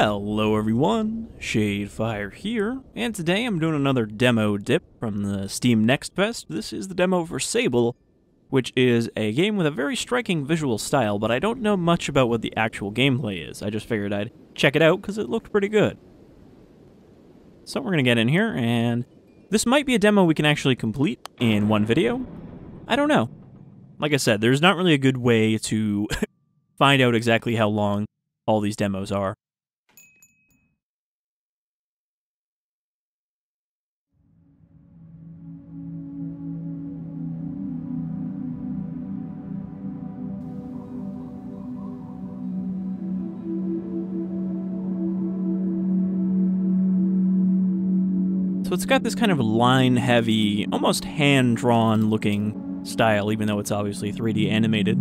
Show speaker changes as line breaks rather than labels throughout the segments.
Hello everyone, Shadefyre here, and today I'm doing another demo dip from the Steam Next Fest. This is the demo for Sable, which is a game with a very striking visual style, but I don't know much about what the actual gameplay is. I just figured I'd check it out because it looked pretty good. So we're going to get in here, and this might be a demo we can actually complete in one video. I don't know. Like I said, there's not really a good way to find out exactly how long all these demos are. So it's got this kind of line-heavy, almost hand-drawn looking style, even though it's obviously 3D animated.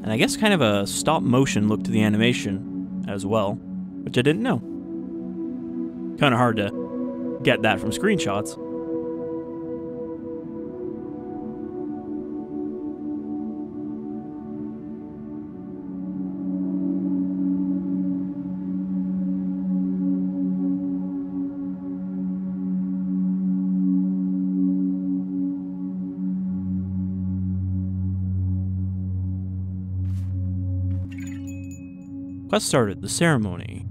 And I guess kind of a stop-motion look to the animation as well, which I didn't know. Kind of hard to get that from screenshots. Quest started, the ceremony.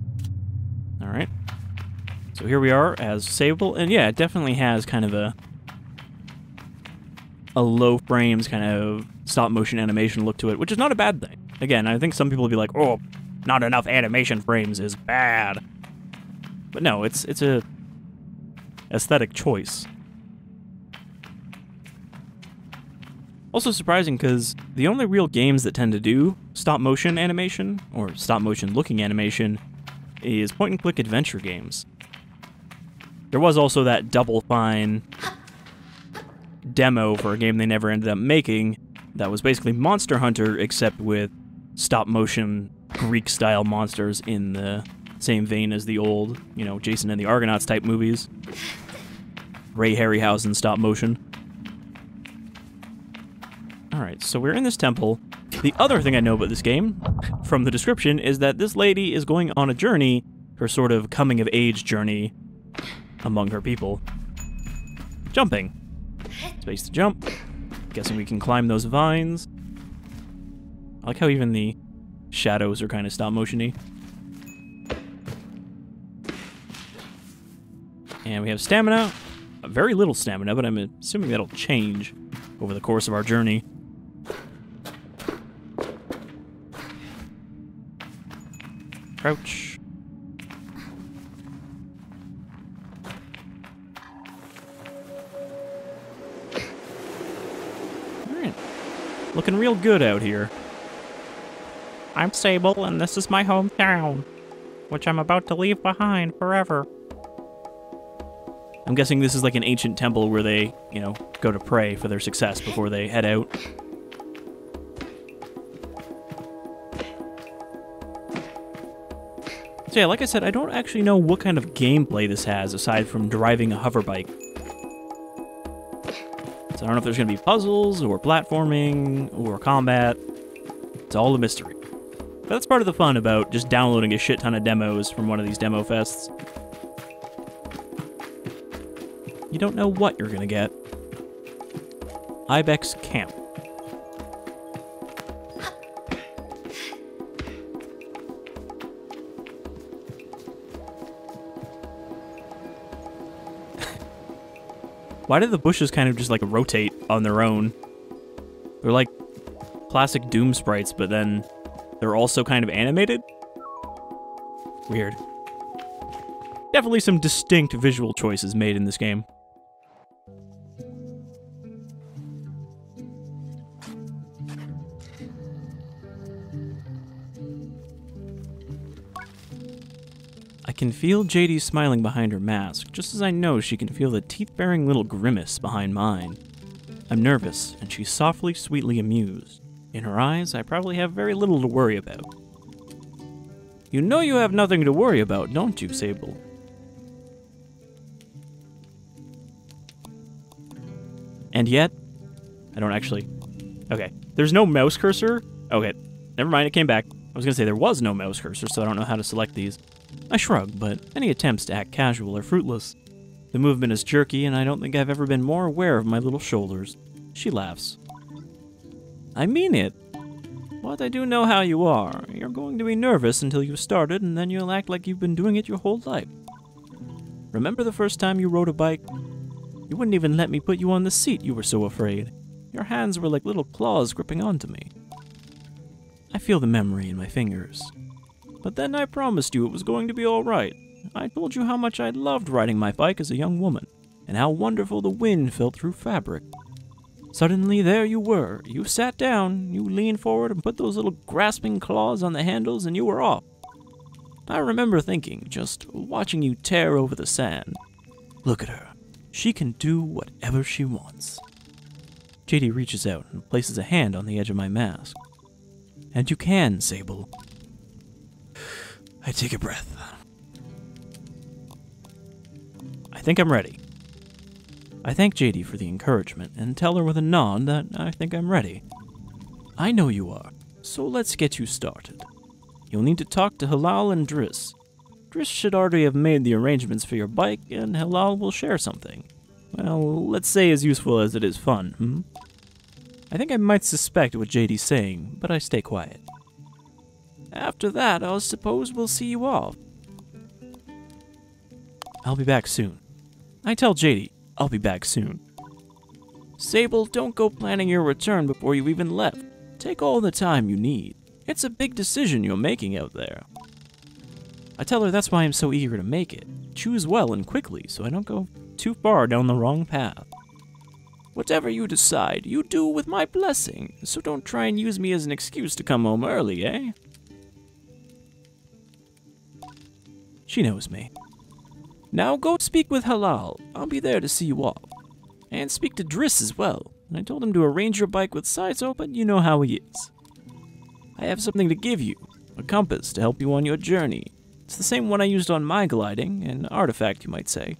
Alright. So here we are as Sable, and yeah, it definitely has kind of a low frames kind of stop-motion animation look to it, which is not a bad thing. Again, I think some people will be like, oh, not enough animation frames is bad. But no, it's a aesthetic choice. Also surprising because the only real games that tend to do stop-motion animation, or stop-motion looking animation, is point-and-click adventure games. There was also that Double Fine demo for a game they never ended up making that was basically Monster Hunter, except with stop-motion Greek-style monsters in the same vein as the old, you know, Jason and the Argonauts type movies. Ray Harryhausen stop-motion. Alright, so we're in this temple. The other thing I know about this game, from the description, is that this lady is going on a journey, her sort of coming-of-age journey, among her people. Jumping. Space to jump. Guessing we can climb those vines. I like how even the shadows are kind of stop-motion-y. And we have stamina. Very little stamina, but I'm assuming that'll change over the course of our journey. Crouch. Looking real good out here. I'm Sable, and this is my hometown, which I'm about to leave behind forever. I'm guessing this is like an ancient temple where they, you know, go to pray for their success before they head out. So yeah, like I said, I don't actually know what kind of gameplay this has aside from driving a hoverbike. I don't know if there's going to be puzzles, or platforming, or combat. It's all a mystery. But that's part of the fun about just downloading a shit ton of demos from one of these demo fests. You don't know what you're going to get. Ibex Camp. Why did the bushes kind of just, like, rotate on their own? They're like classic Doom sprites, but then they're also kind of animated? Weird. Definitely some distinct visual choices made in this game. I can feel JD smiling behind her mask, just as I know she can feel the teeth-baring little grimace behind mine. I'm nervous, and she's softly, sweetly amused. In her eyes, I probably have very little to worry about. You know you have nothing to worry about, don't you, Sable? And yet, I don't actually... Okay, there's no mouse cursor? Okay, never mind, it came back. I was gonna say there was no mouse cursor, so I don't know how to select these. I shrug, but any attempts to act casual are fruitless. The movement is jerky, and I don't think I've ever been more aware of my little shoulders. She laughs. I mean it. But I do know how you are. You're going to be nervous until you've started, and then you'll act like you've been doing it your whole life. Remember the first time you rode a bike? You wouldn't even let me put you on the seat, you were so afraid. Your hands were like little claws gripping onto me. I feel the memory in my fingers. But then I promised you it was going to be all right. I told you how much I loved riding my bike as a young woman, and how wonderful the wind felt through fabric. Suddenly, there you were. You sat down, you leaned forward and put those little grasping claws on the handles, and you were off. I remember thinking, just watching you tear over the sand. Look at her. She can do whatever she wants. JD reaches out and places a hand on the edge of my mask. And you can, Sable. I take a breath. I think I'm ready. I thank JD for the encouragement and tell her with a nod that I think I'm ready. I know you are, so let's get you started. You'll need to talk to Halal and Driss. Driss should already have made the arrangements for your bike, and Halal will share something. Well, let's say as useful as it is fun, I think I might suspect what JD's saying, but I stay quiet. After that, I suppose we'll see you off. I'll be back soon. I tell JD, I'll be back soon. Sable, don't go planning your return before you even left. Take all the time you need. It's a big decision you're making out there. I tell her that's why I'm so eager to make it. Choose well and quickly so I don't go too far down the wrong path. Whatever you decide, you do with my blessing, so don't try and use me as an excuse to come home early, eh? She knows me. Now go speak with Halal. I'll be there to see you off. And speak to Driss as well. I told him to arrange your bike with Saizo, but you know how he is. I have something to give you. A compass to help you on your journey. It's the same one I used on my gliding, an artifact you might say.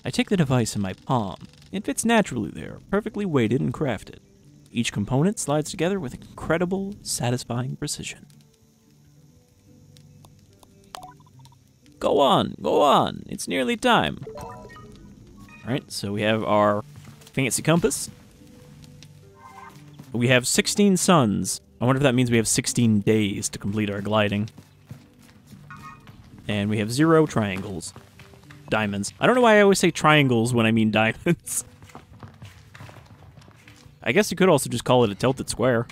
I take the device in my palm. It fits naturally there, perfectly weighted and crafted. Each component slides together with incredible, satisfying precision. Go on, it's nearly time. Alright, so we have our fancy compass. We have 16 suns. I wonder if that means we have 16 days to complete our gliding. And we have 0 triangles. Diamonds. I don't know why I always say triangles when I mean diamonds. I guess you could also just call it a tilted square.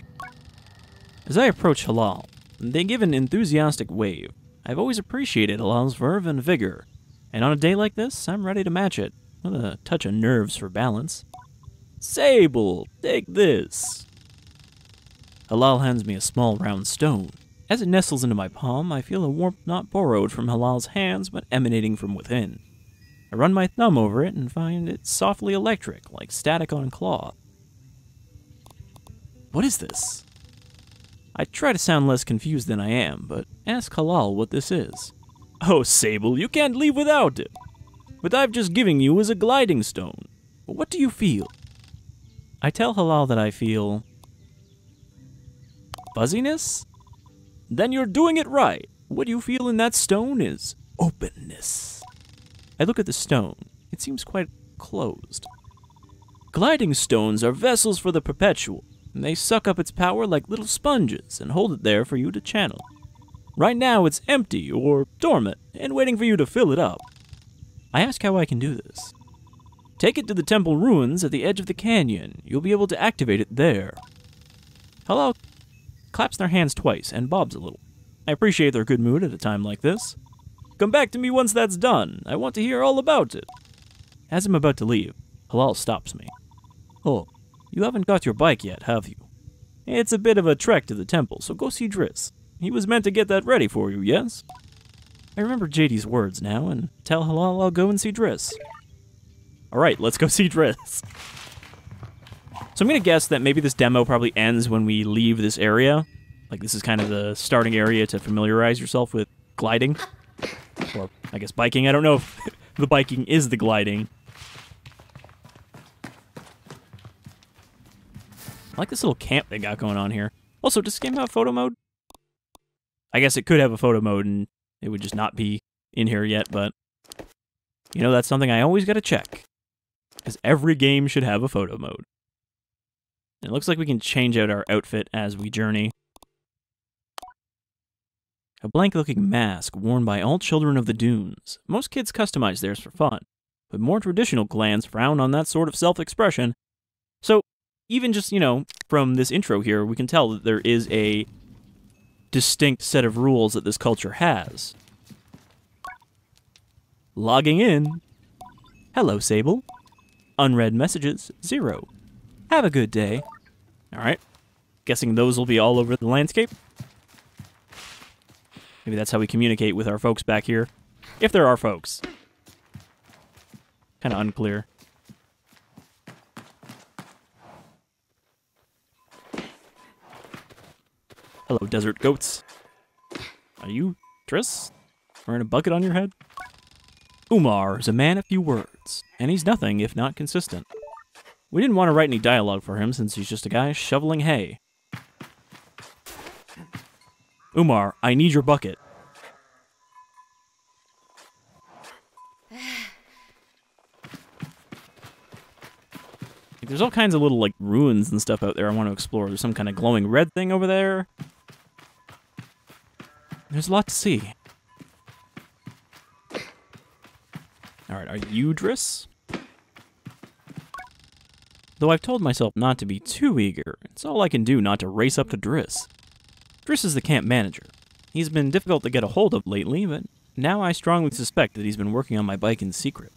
As I approach Halal, they give an enthusiastic wave. I've always appreciated Halal's verve and vigor, and on a day like this, I'm ready to match it, with a touch of nerves for balance. Sable, take this. Halal hands me a small round stone. As it nestles into my palm, I feel a warmth not borrowed from Halal's hands, but emanating from within. I run my thumb over it and find it softly electric, like static on cloth. What is this? I try to sound less confused than I am, but ask Halal what this is. Oh, Sable, you can't leave without it. What I've just given you is a gliding stone. What do you feel? I tell Halal that I feel... fuzziness? Then you're doing it right. What you feel in that stone is openness. I look at the stone. It seems quite closed. Gliding stones are vessels for the perpetual. And they suck up its power like little sponges and hold it there for you to channel. Right now it's empty or dormant and waiting for you to fill it up. I ask how I can do this. Take it to the temple ruins at the edge of the canyon. You'll be able to activate it there. Halal claps their hands twice and bobs a little. I appreciate their good mood at a time like this. Come back to me once that's done. I want to hear all about it. As I'm about to leave, Halal stops me. Oh. You haven't got your bike yet, have you? It's a bit of a trek to the temple, so go see Driss. He was meant to get that ready for you, yes? I remember JD's words now, and tell Halal I'll go and see Driss. Alright, let's go see Driss. So I'm gonna guess that maybe this demo probably ends when we leave this area. Like, this is kind of the starting area to familiarize yourself with gliding. Or, I guess, biking. I don't know if the biking is the gliding. I like this little camp they got going on here. Also, does this game have photo mode? I guess it could have a photo mode and it would just not be in here yet, but you know, that's something I always gotta check. Because every game should have a photo mode. And it looks like we can change out our outfit as we journey. A blank-looking mask worn by all children of the dunes. Most kids customize theirs for fun, but more traditional clans frown on that sort of self-expression. So, even just, you know, from this intro here, we can tell that there is a distinct set of rules that this culture has. Logging in. Hello, Sable. Unread messages, 0. Have a good day. Alright. Guessing those will be all over the landscape. Maybe that's how we communicate with our folks back here. If there are folks. Kind of unclear. Hello, desert goats. Are you Driss? Wearing a bucket on your head? Umar is a man of few words, and he's nothing if not consistent. We didn't want to write any dialogue for him since he's just a guy shoveling hay. Umar, I need your bucket. There's all kinds of little, like, ruins and stuff out there I want to explore. There's some kind of glowing red thing over there. There's a lot to see. Alright, are you Driss? Though I've told myself not to be too eager, it's all I can do not to race up to Driss. Driss is the camp manager. He's been difficult to get a hold of lately, but now I strongly suspect that he's been working on my bike in secret.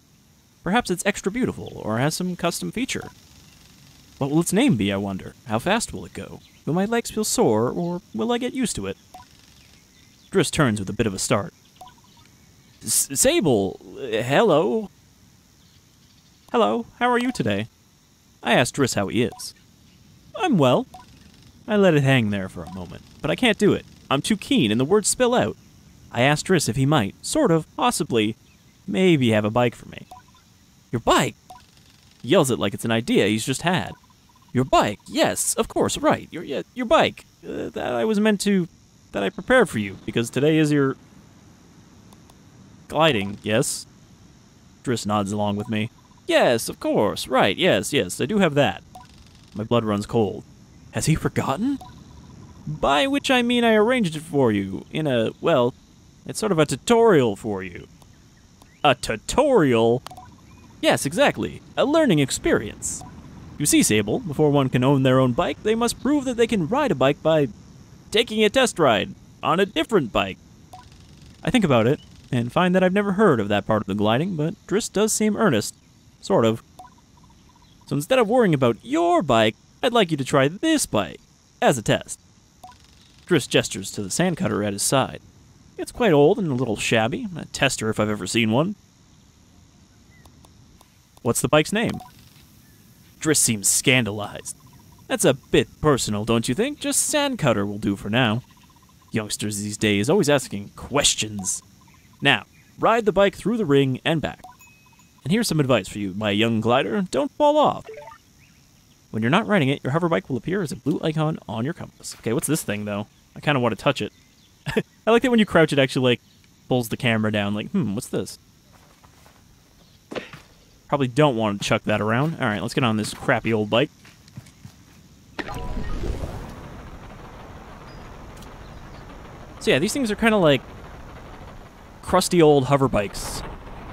Perhaps it's extra beautiful, or has some custom feature. What will its name be, I wonder? How fast will it go? Will my legs feel sore, or will I get used to it? Driss turns with a bit of a start. Sable! Hello? Hello, how are you today? I asked Driss how he is. I'm well. I let it hang there for a moment, but I can't do it. I'm too keen and the words spill out. I asked Driss if he might, sort of, possibly, maybe have a bike for me. Your bike? He yells it like it's an idea he's just had. Your bike? Yes, of course, right. Your bike. That I prepared for you, because today is your... gliding, yes? Driss nods along with me. Yes, of course, right, yes, I do have that. My blood runs cold. Has he forgotten? By which I mean I arranged it for you in a, well, it's sort of a tutorial for you. A tutorial? Yes, exactly. A learning experience. You see, Sable, before one can own their own bike, they must prove that they can ride a bike by taking a test ride on a different bike. I think about it, and find that I've never heard of that part of the gliding, but Driss does seem earnest. Sort of. So instead of worrying about your bike, I'd like you to try this bike, as a test. Driss gestures to the sandcutter at his side. It's quite old and a little shabby, a tester if I've ever seen one. What's the bike's name? Driss seems scandalized. That's a bit personal, don't you think? Just sandcutter will do for now. Youngsters these days always asking questions. Now, ride the bike through the ring and back. And here's some advice for you, my young glider. Don't fall off. When you're not riding it, your hover bike will appear as a blue icon on your compass. Okay, what's this thing, though? I kind of want to touch it. I like that when you crouch, it actually, like, pulls the camera down. Like, what's this? Probably don't want to chuck that around. All right, let's get on this crappy old bike. So yeah, these things are kind of like crusty old hover bikes.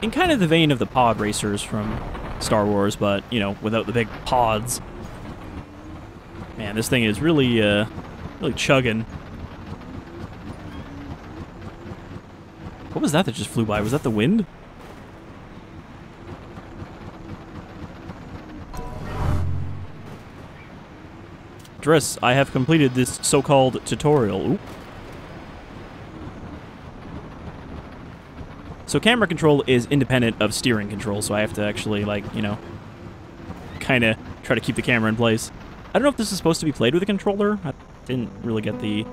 In kind of the vein of the pod racers from Star Wars, but, you know, without the big pods. Man, this thing is really, really chugging. What was that just flew by? Was that the wind? Driss, I have completed this so-called tutorial. Oop. So camera control is independent of steering control, so I have to actually, like, you know, kind of try to keep the camera in place. I don't know if this is supposed to be played with a controller. I didn't really get the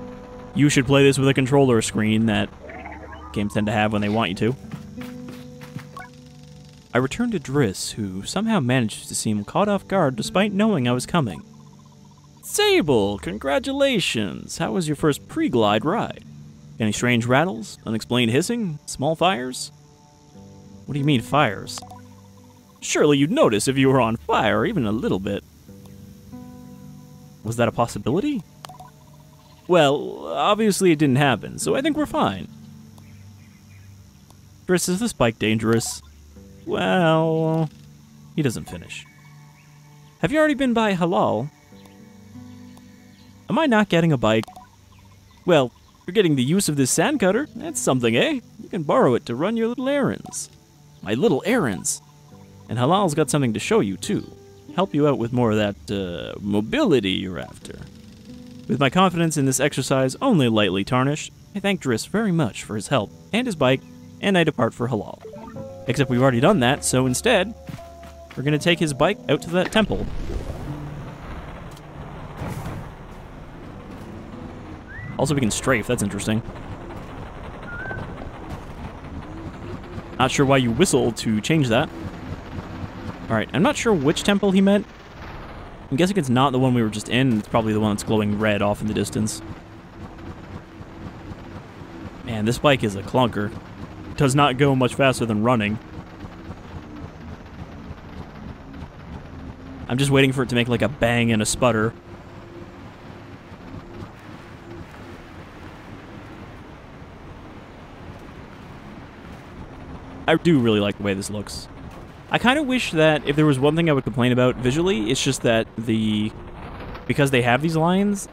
You should play this with a controller screen that games tend to have when they want you to. I returned to Driss, who somehow managed to seem caught off guard despite knowing I was coming. Sable, congratulations! How was your first pre-glide ride? Any strange rattles? Unexplained hissing? Small fires? What do you mean, fires? Surely you'd notice if you were on fire, even a little bit. Was that a possibility? Well, obviously it didn't happen, so I think we're fine. Driss, is this bike dangerous? Well, he doesn't finish. Have you already been by Halal? Am I not getting a bike? Well, you're getting the use of this sand cutter. That's something, eh? You can borrow it to run your little errands. My little errands. And Halal's got something to show you, too. Help you out with more of that, mobility you're after. With my confidence in this exercise only lightly tarnished, I thank Driss very much for his help and his bike, and I depart for Halal. Except we've already done that, so instead, we're gonna take his bike out to that temple. Also, we can strafe, that's interesting. Not sure why you whistle to change that. Alright, I'm not sure which temple he meant. I'm guessing it's not the one we were just in, it's probably the one that's glowing red off in the distance. Man, this bike is a clunker. It does not go much faster than running. I'm just waiting for it to make like a bang and a sputter. I do really like the way this looks. I kind of wish that if there was one thing I would complain about visually, it's just that because they have these lines,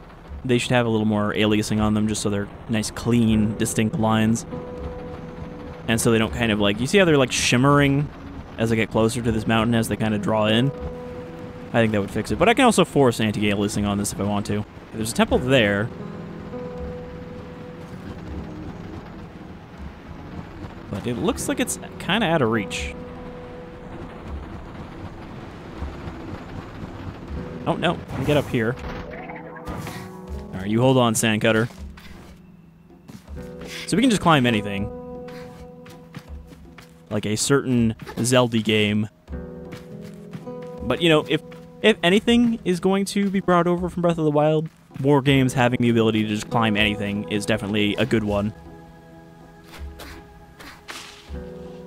they should have a little more aliasing on them just so they're nice, clean, distinct lines. And so they don't kind of like, you see how they're like shimmering as they get closer to this mountain as they kind of draw in? I think that would fix it. But I can also force anti-aliasing on this if I want to. There's a temple there. But it looks like it's kind of out of reach. Oh, no. Let me get up here. Alright, you hold on, Sandcutter. So we can just climb anything. Like a certain Zelda game. But, you know, if anything is going to be brought over from Breath of the Wild, more games having the ability to just climb anything is definitely a good one.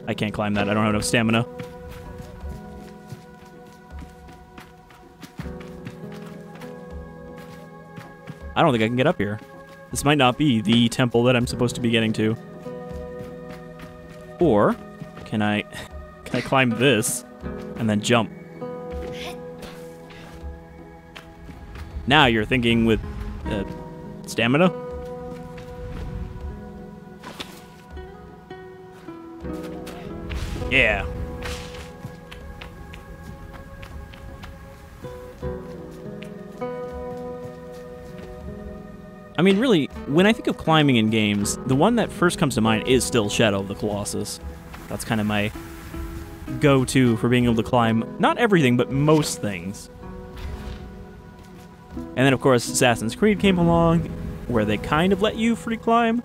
I can't climb that. I don't have enough stamina. I don't think I can get up here. This might not be the temple that I'm supposed to be getting to. Or, can I climb this and then jump? Now you're thinking with stamina? Yeah. I mean, really, when I think of climbing in games, the one that first comes to mind is still Shadow of the Colossus. That's kind of my go-to for being able to climb, not everything, but most things. And then, of course, Assassin's Creed came along, where they kind of let you free climb,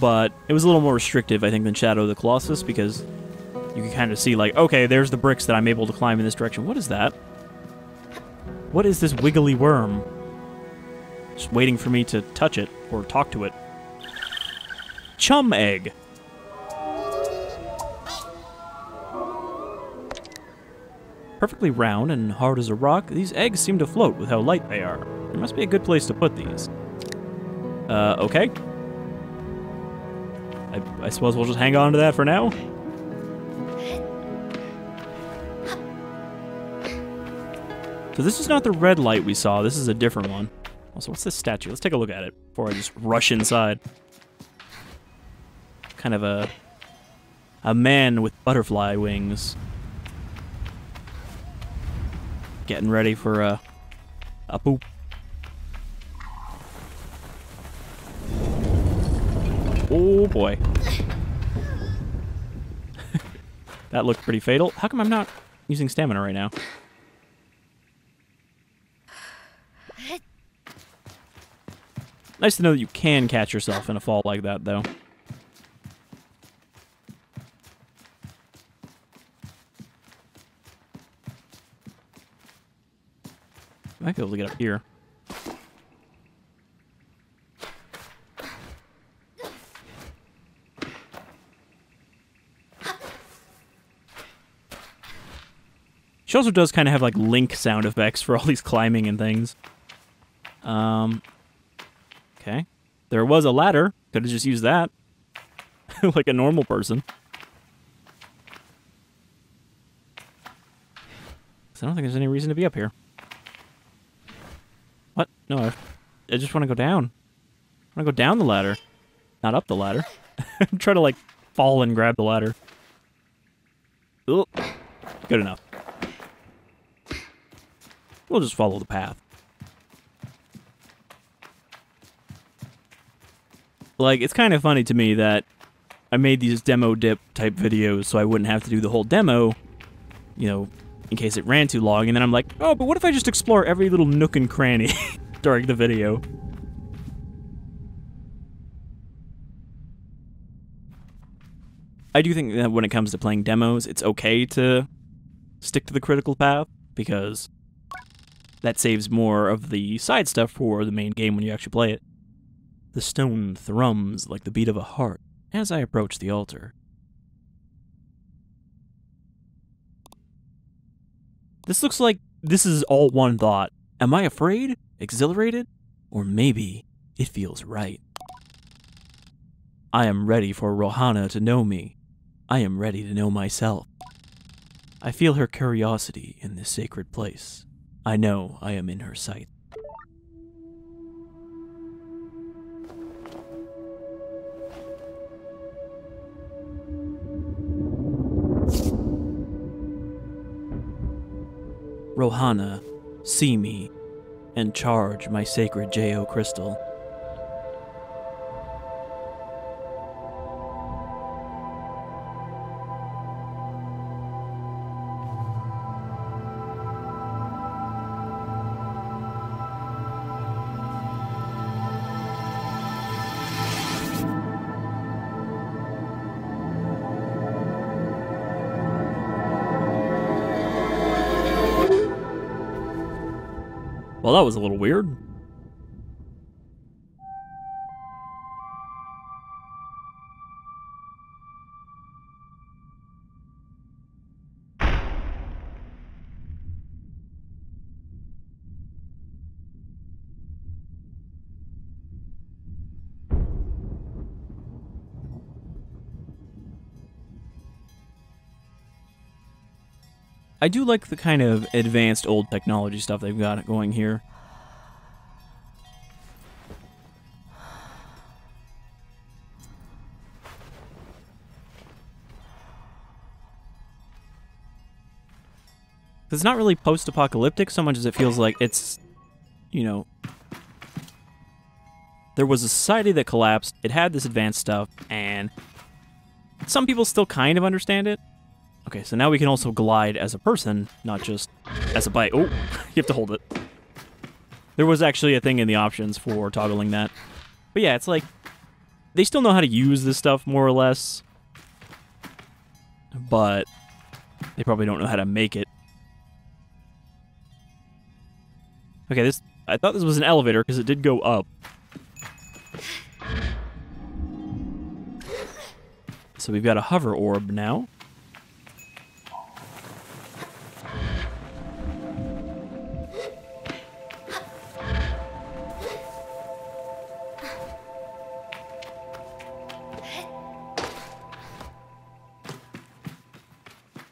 but it was a little more restrictive, I think, than Shadow of the Colossus, because you can kind of see, like, okay, there's the bricks that I'm able to climb in this direction. What is that? What is this wiggly worm? Just waiting for me to touch it, or talk to it. Chum egg! Perfectly round and hard as a rock, these eggs seem to float with how light they are. There must be a good place to put these. Okay. I suppose we'll just hang on to that for now. So this is not the red light we saw, this is a different one. Also, what's this statue? Let's take a look at it before I just rush inside. Kind of a man with butterfly wings. Getting ready for a poop. Oh boy. That looked pretty fatal. How come I'm not using stamina right now? Nice to know that you can catch yourself in a fall like that, though. I might be able to get up here. She also does kind of have, like, Link sound effects for all these climbing and things. Okay. There was a ladder. Could have just used that. Like a normal person. So I don't think there's any reason to be up here. What? No, I just want to go down. I want to go down the ladder. Not up the ladder. Try to, like, fall and grab the ladder. Ooh. Good enough. We'll just follow the path. Like, it's kind of funny to me that I made these demo dip type videos so I wouldn't have to do the whole demo, you know, in case it ran too long, and then I'm like, oh, but what if I just explore every little nook and cranny during the video? I do think that when it comes to playing demos, it's okay to stick to the critical path, because that saves more of the side stuff for the main game when you actually play it. The stone thrums like the beat of a heart as I approach the altar. This looks like this is all one thought. Am I afraid? Exhilarated? Or maybe it feels right. I am ready for Rohana to know me. I am ready to know myself. I feel her curiosity in this sacred place. I know I am in her sight. Rohana, see me, and charge my sacred Jo crystal. Well, that was a little weird. I do like the kind of advanced old technology stuff they've got going here. It's not really post-apocalyptic so much as it feels like it's, you know, there was a society that collapsed, it had this advanced stuff, and some people still kind of understand it. Okay, so now we can also glide as a person, not just as a bike. Oh, you have to hold it. There was actually a thing in the options for toggling that. But yeah, it's like, they still know how to use this stuff, more or less. But they probably don't know how to make it. Okay, I thought this was an elevator, because it did go up. So we've got a hover orb now.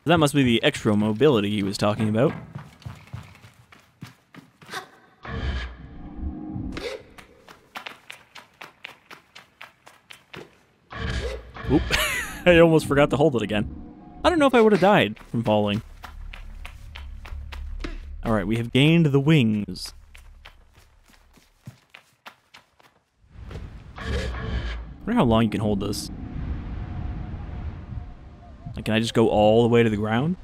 That must be the extra mobility he was talking about. Oop. I almost forgot to hold it again. I don't know if I would have died from falling. Alright, we have gained the wings. I wonder how long you can hold this. Like, can I just go all the way to the ground?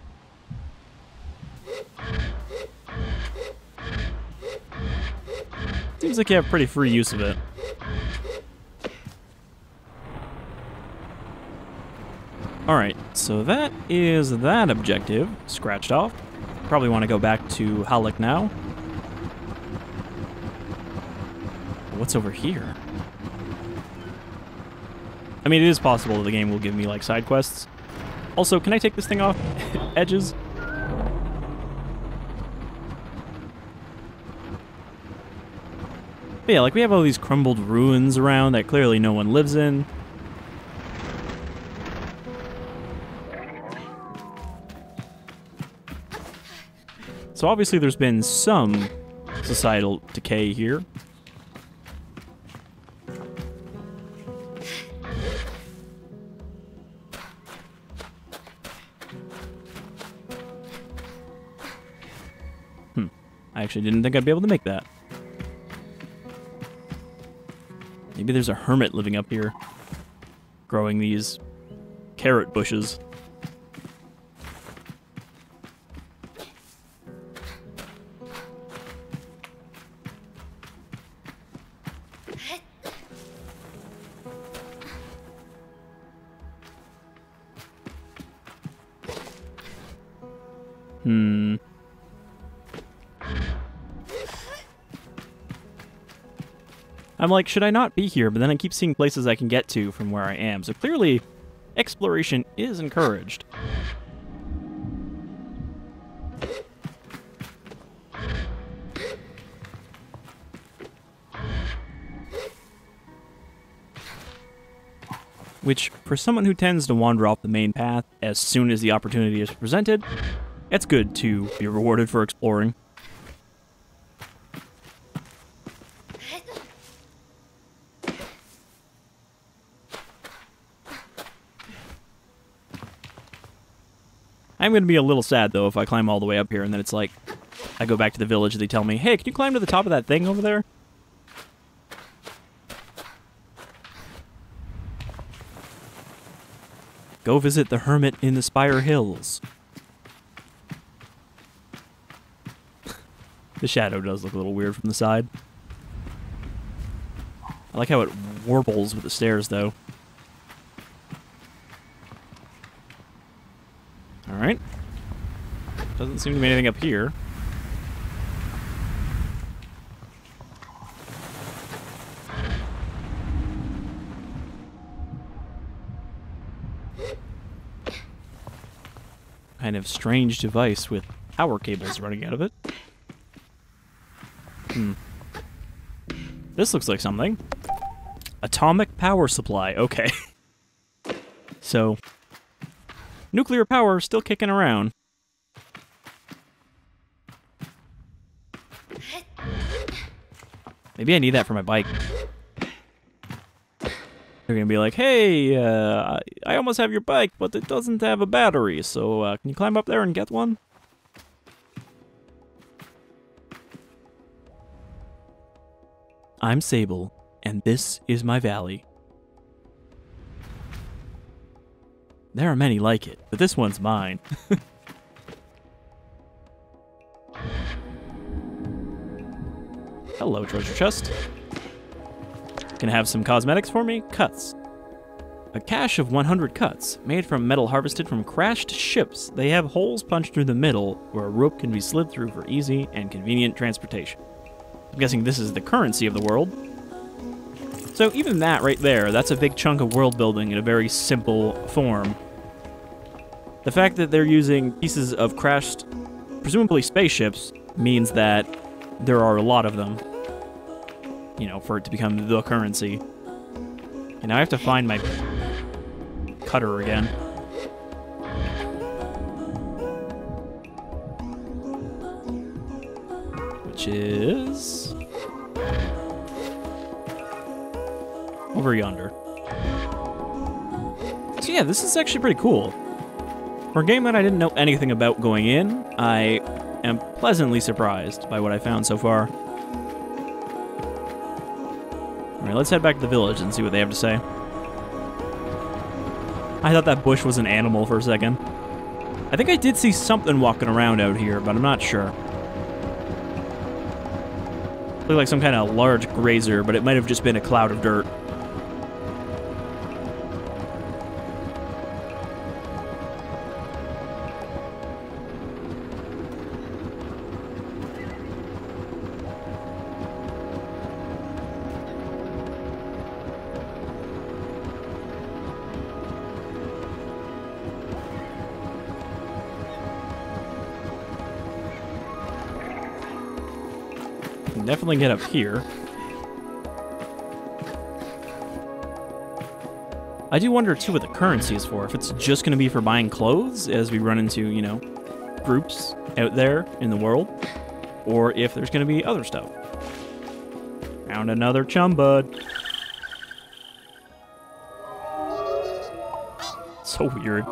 Seems like you have pretty free use of it. Alright, so that is that objective scratched off. Probably want to go back to Halleck now. What's over here? I mean, it is possible that the game will give me, like, side quests. Also, can I take this thing off edges? But yeah, like, we have all these crumbled ruins around that clearly no one lives in. So obviously there's been some societal decay here. I actually didn't think I'd be able to make that. Maybe there's a hermit living up here, growing these carrot bushes. I'm like, should I not be here? But then I keep seeing places I can get to from where I am. So clearly, exploration is encouraged. Which, for someone who tends to wander off the main path as soon as the opportunity is presented, it's good to be rewarded for exploring. I'm going to be a little sad, though, if I climb all the way up here and then it's like, I go back to the village and they tell me, hey, can you climb to the top of that thing over there? Go visit the hermit in the Spire Hills. The shadow does look a little weird from the side. I like how it warbles with the stairs, though. Alright. Doesn't seem to be anything up here. Kind of strange device with power cables running out of it. This looks like something. Atomic power supply. Okay. So, nuclear power still kicking around. Maybe I need that for my bike. They're gonna be like, hey, I almost have your bike, but it doesn't have a battery, so can you climb up there and get one? I'm Sable, and this is my valley. There are many like it, but this one's mine. Hello, treasure chest. Can have some cosmetics for me? Cuts. A cache of 100 cuts, made from metal harvested from crashed ships. They have holes punched through the middle where a rope can be slid through for easy and convenient transportation. I'm guessing this is the currency of the world. So even that right there, that's a big chunk of world building in a very simple form. The fact that they're using pieces of crashed, presumably spaceships, means that there are a lot of them. You know, for it to become the currency. And now I have to find my cutter again. Which is over yonder. So yeah, this is actually pretty cool. For a game that I didn't know anything about going in, I am pleasantly surprised by what I found so far. Alright, let's head back to the village and see what they have to say. I thought that bush was an animal for a second. I think I did see something walking around out here, but I'm not sure. Looked like some kind of large grazer, but it might have just been a cloud of dirt. can definitely get up here. I do wonder, too, what the currency is for. If it's just going to be for buying clothes as we run into, you know, groups out there in the world, or if there's going to be other stuff. Found another chum bud. So weird.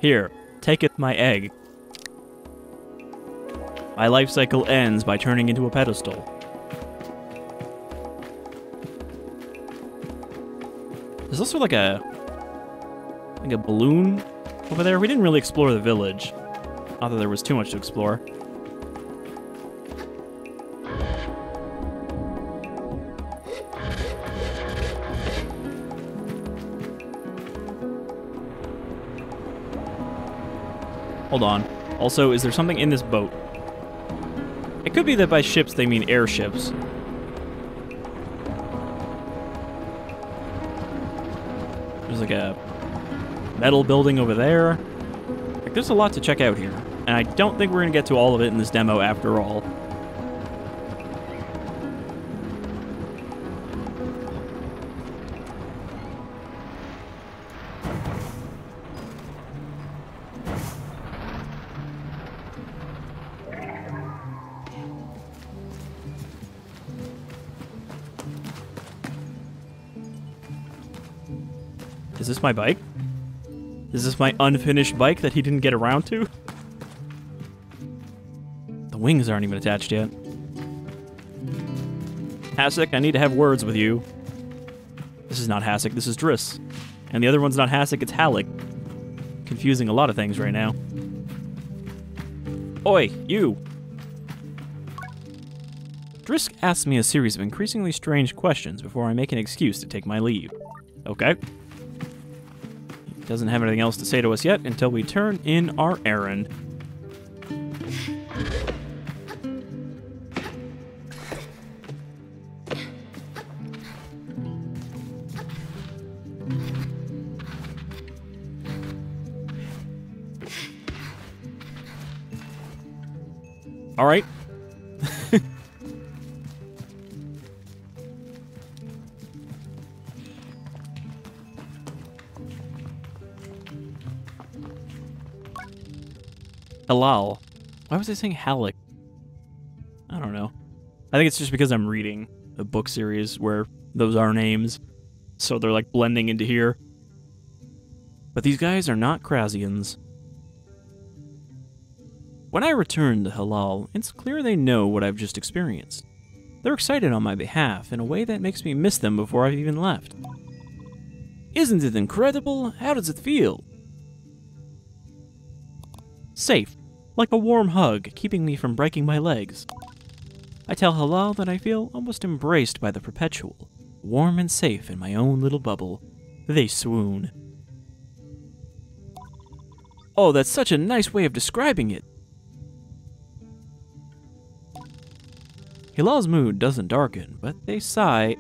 Here, taketh my egg. My life cycle ends by turning into a pedestal. There's also like a balloon over there. We didn't really explore the village. Not that there was too much to explore. Hold on. Also, is there something in this boat? It could be that by ships they mean airships. There's like a metal building over there. Like, there's a lot to check out here. And I don't think we're going to get to all of it in this demo after all. Is this my bike? Is this my unfinished bike that he didn't get around to? The wings aren't even attached yet. Hasek, I need to have words with you. This is not Hasek, this is Driss. And the other one's not Hasek, it's Halleck. Confusing a lot of things right now. Oi, you! Driss asks me a series of increasingly strange questions before I make an excuse to take my leave. Okay. Doesn't have anything else to say to us yet until we turn in our errand. All right. Halal. Why was I saying Halleck? I don't know. I think it's just because I'm reading a book series where those are names, so they're like blending into here. But these guys are not Krasians. When I return to Halal, it's clear they know what I've just experienced. They're excited on my behalf in a way that makes me miss them before I've even left. Isn't it incredible? How does it feel? Safe, like a warm hug, keeping me from breaking my legs. I tell Halal that I feel almost embraced by the Perpetual, warm and safe in my own little bubble. They swoon. Oh, that's such a nice way of describing it. Hilal's mood doesn't darken, but they sigh.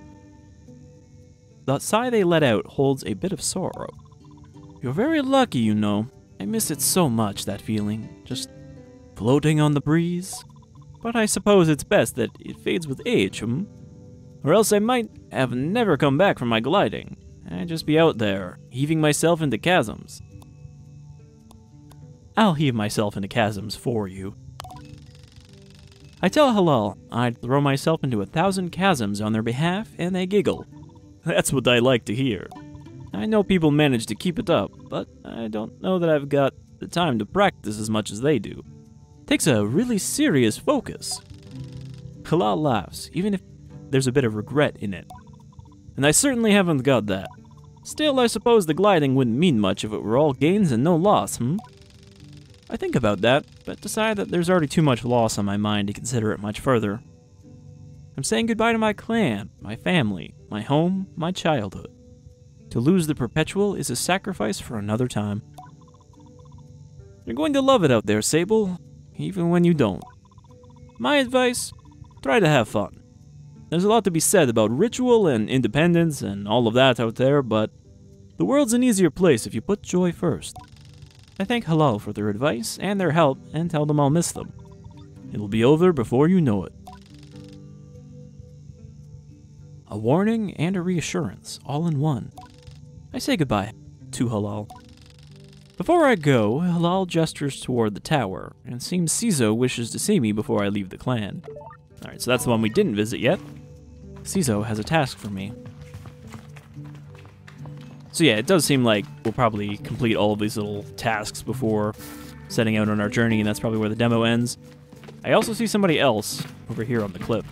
The sigh they let out holds a bit of sorrow. You're very lucky, you know. I miss it so much, that feeling. Just floating on the breeze. But I suppose it's best that it fades with age, Or else I might have never come back from my gliding. I'd just be out there, heaving myself into chasms. I'll heave myself into chasms for you. I tell Halal I'd throw myself into 1,000 chasms on their behalf, and they giggle. That's what I like to hear. I know people manage to keep it up, but I don't know that I've got the time to practice as much as they do. Takes a really serious focus. Halal laughs, even if there's a bit of regret in it. And I certainly haven't got that. Still, I suppose the gliding wouldn't mean much if it were all gains and no loss, I think about that, but decide that there's already too much loss on my mind to consider it much further. I'm saying goodbye to my clan, my family, my home, my childhood. To lose the Perpetual is a sacrifice for another time. You're going to love it out there, Sable, even when you don't. My advice, try to have fun. There's a lot to be said about ritual and independence and all of that out there, but the world's an easier place if you put joy first. I thank Halal for their advice and their help and tell them I'll miss them. It'll be over before you know it. A warning and a reassurance, all in one. I say goodbye to Halal. Before I go, Halal gestures toward the tower, and seems Cizo wishes to see me before I leave the clan. Alright, so that's the one we didn't visit yet. Cizo has a task for me. So yeah, it does seem like we'll probably complete all of these little tasks before setting out on our journey, and that's probably where the demo ends. I also see somebody else over here on the cliff.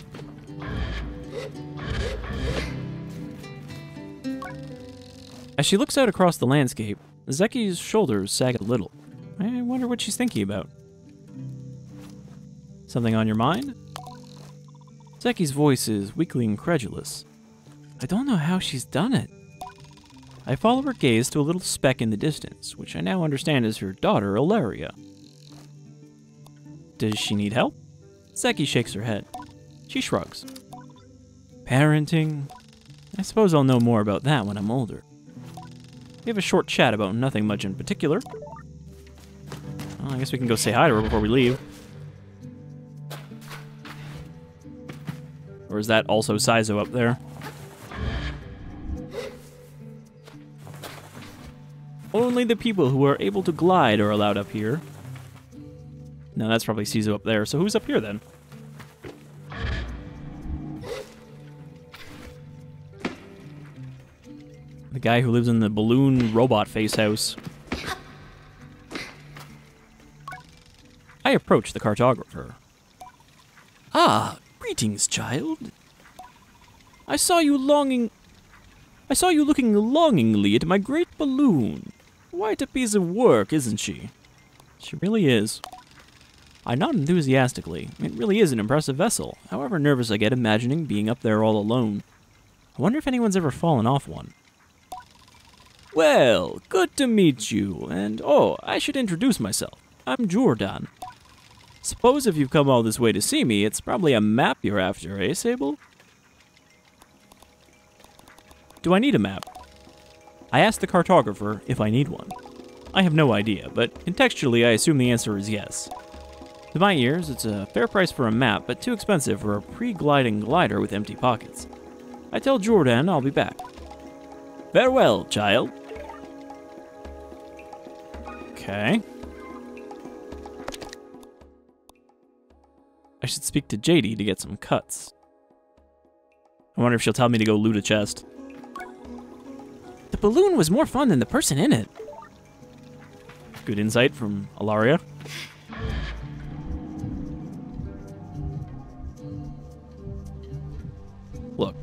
As she looks out across the landscape, Zeki's shoulders sag a little. I wonder what she's thinking about. Something on your mind? Zeki's voice is weakly incredulous. I don't know how she's done it. I follow her gaze to a little speck in the distance, which I now understand is her daughter, Ilaria. Does she need help? Zeki shakes her head. She shrugs. Parenting? I suppose I'll know more about that when I'm older. We have a short chat about nothing much in particular. Well, I guess we can go say hi to her before we leave. Or is that also Cizo up there? Only the people who are able to glide are allowed up here. No, that's probably Cizo up there. So who's up here then? The guy who lives in the balloon robot face house. I approach the cartographer. Ah, greetings, child. I saw you looking longingly at my great balloon. Quite a piece of work, isn't she? She really is. I nod enthusiastically. It really is an impressive vessel, however nervous I get imagining being up there all alone. I wonder if anyone's ever fallen off one. Well, good to meet you, and oh, I should introduce myself. I'm Jordan. Suppose if you've come all this way to see me, it's probably a map you're after, eh, Sable? Do I need a map? I asked the cartographer if I need one. I have no idea, but contextually I assume the answer is yes. To my ears, it's a fair price for a map, but too expensive for a pre-gliding glider with empty pockets. I tell Jordan I'll be back. Farewell, child. Okay. I should speak to JD to get some cuts. I wonder if she'll tell me to go loot a chest. The balloon was more fun than the person in it. Good insight from Ilaria. Look,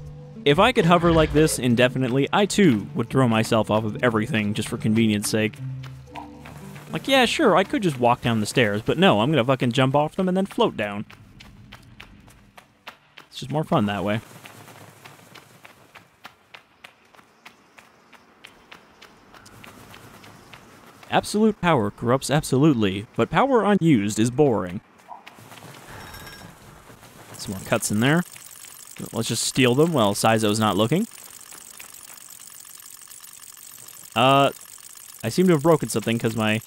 if I could hover like this indefinitely, I too would throw myself off of everything just for convenience sake. Like, yeah, sure, I could just walk down the stairs, but no, I'm gonna fucking jump off them and then float down. It's just more fun that way. Absolute power corrupts absolutely, but power unused is boring. Some more cuts in there. Let's just steal them while Cizo's not looking. I seem to have broken something because my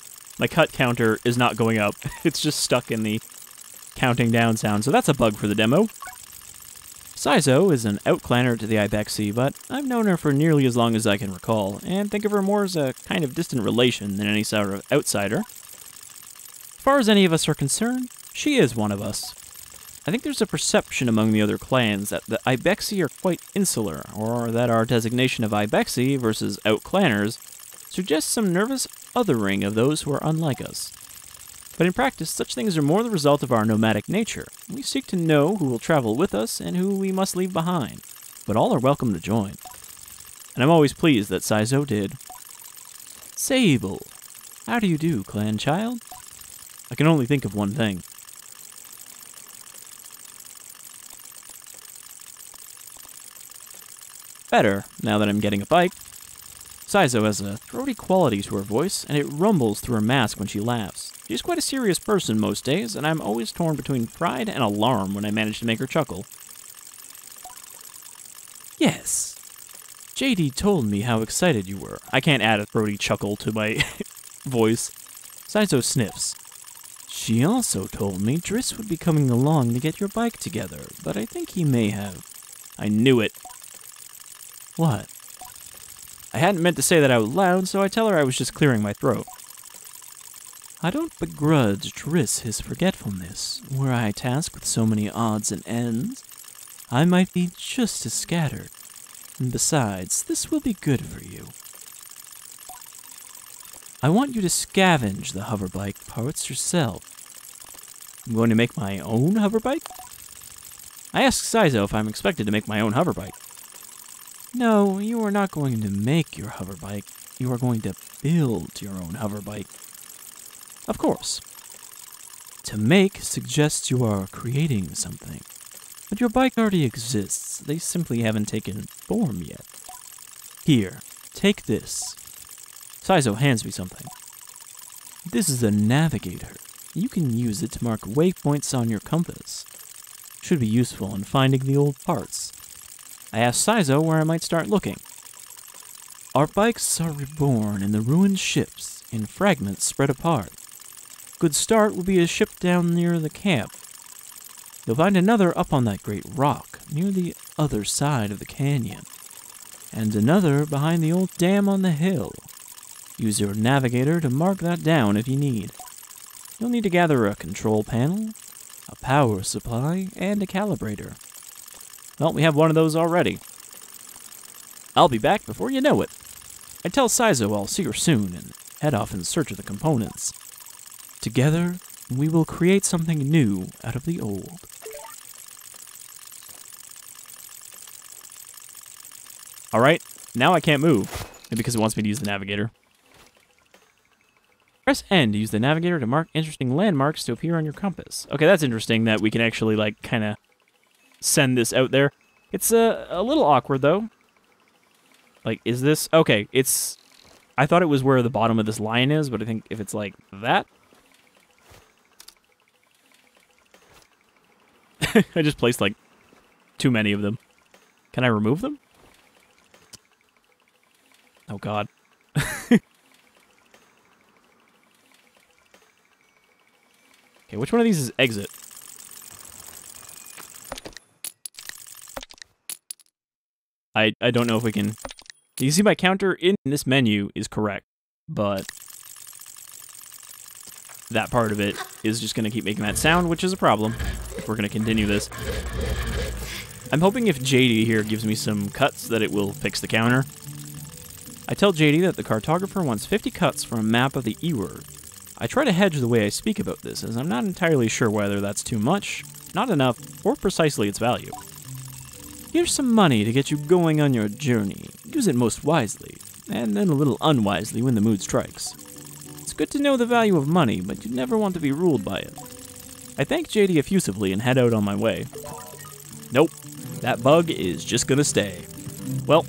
cut counter is not going up. It's just stuck in the counting down sound, so that's a bug for the demo. Cizo is an outclanner to the Ibexi, but I've known her for nearly as long as I can recall, and think of her more as a kind of distant relation than any sort of outsider. As far as any of us are concerned, she is one of us. I think there's a perception among the other clans that the Ibexi are quite insular, or that our designation of Ibexi versus outclanners suggests some nervous othering of those who are unlike us. But in practice, such things are more the result of our nomadic nature. We seek to know who will travel with us and who we must leave behind, but all are welcome to join. And I'm always pleased that Cizo did. Sable. How do you do, clan child? I can only think of one thing. Better, now that I'm getting a bike. Cizo has a throaty quality to her voice, and it rumbles through her mask when she laughs. She's quite a serious person most days, and I'm always torn between pride and alarm when I manage to make her chuckle. Yes. JD told me how excited you were. I can't add a throaty chuckle to my voice. Cizo sniffs. She also told me Driss would be coming along to get your bike together, but I think he may have. I knew it. What? I hadn't meant to say that out loud, so I tell her I was just clearing my throat. I don't begrudge Triss his forgetfulness. Were I tasked with so many odds and ends, I might be just as scattered. And besides, this will be good for you. I want you to scavenge the hoverbike parts yourself. I'm going to make my own hoverbike? I asked Saizo if I'm expected to make my own hoverbike. No, you are not going to make your hoverbike. You are going to build your own hoverbike. Of course. To make suggests you are creating something. But your bike already exists. They simply haven't taken form yet. Here, take this. Saizo hands me something. This is a navigator. You can use it to mark waypoints on your compass. Should be useful in finding the old parts. I asked Saizo where I might start looking. Our bikes are reborn in the ruined ships, in fragments spread apart. Good start will be a ship down near the camp. You'll find another up on that great rock, near the other side of the canyon. And another behind the old dam on the hill. Use your navigator to mark that down if you need. You'll need to gather a control panel, a power supply, and a calibrator. Well, we have one of those already. I'll be back before you know it. I tell Saizo I'll see her soon and head off in search of the components. Together, we will create something new out of the old. Alright, now I can't move. Maybe because it wants me to use the navigator. Press N to use the navigator to mark interesting landmarks to appear on your compass. Okay, that's interesting that we can actually, like, kind of send this out there. It's a little awkward, though. Like, is this... Okay, it's... I thought it was where the bottom of this line is, but I think if it's like that... I just placed, like, too many of them. Can I remove them? Oh, God. Okay, which one of these is exit? I don't know if we can... You see my counter in this menu is correct, but that part of it is just going to keep making that sound, which is a problem if we're going to continue this. I'm hoping if JD here gives me some cuts that it will fix the counter. I tell JD that the cartographer wants 50 cuts from a map of the E-word. I try to hedge the way I speak about this, as I'm not entirely sure whether that's too much, not enough, or precisely its value. Here's some money to get you going on your journey. Use it most wisely, and then a little unwisely when the mood strikes. It's good to know the value of money, but you never want to be ruled by it. I thank JD effusively and head out on my way. Nope, that bug is just gonna stay. Well,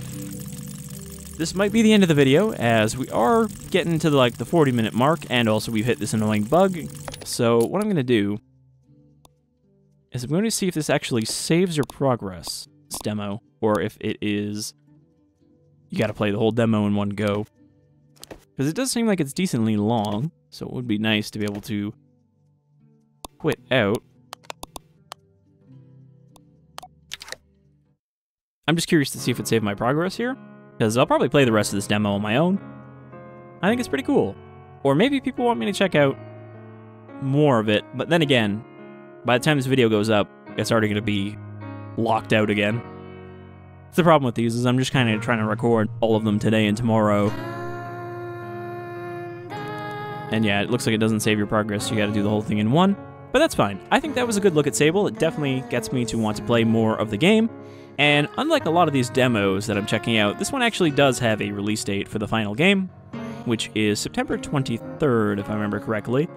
this might be the end of the video, as we are getting to the 40-minute mark, and also we've hit this annoying bug. So what I'm gonna do is I'm going to see if this actually saves your progress. Demo, or if it is you gotta play the whole demo in one go, because it does seem like it's decently long, so it would be nice to be able to quit out. I'm just curious to see if it saved my progress here, because I'll probably play the rest of this demo on my own. I think it's pretty cool, or maybe people want me to check out more of it, but then again, by the time this video goes up, it's already going to be locked out again. The problem with these is I'm just kind of trying to record all of them today and tomorrow. And yeah, it looks like it doesn't save your progress, so you gotta do the whole thing in one. But that's fine. I think that was a good look at Sable. It definitely gets me to want to play more of the game. And unlike a lot of these demos that I'm checking out, this one actually does have a release date for the final game, which is September 23rd, if I remember correctly.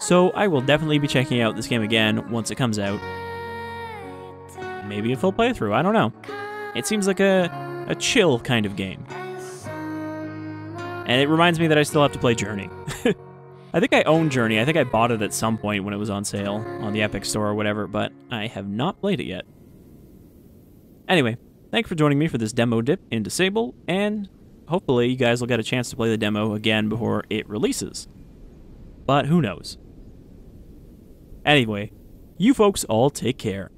So I will definitely be checking out this game again once it comes out. Maybe a full playthrough, I don't know. It seems like a chill kind of game. And it reminds me that I still have to play Journey. I think I own Journey. I think I bought it at some point when it was on sale on the Epic Store or whatever, but I have not played it yet. Anyway, thank you for joining me for this demo dip into Sable, and hopefully you guys will get a chance to play the demo again before it releases. But who knows? Anyway, you folks all take care.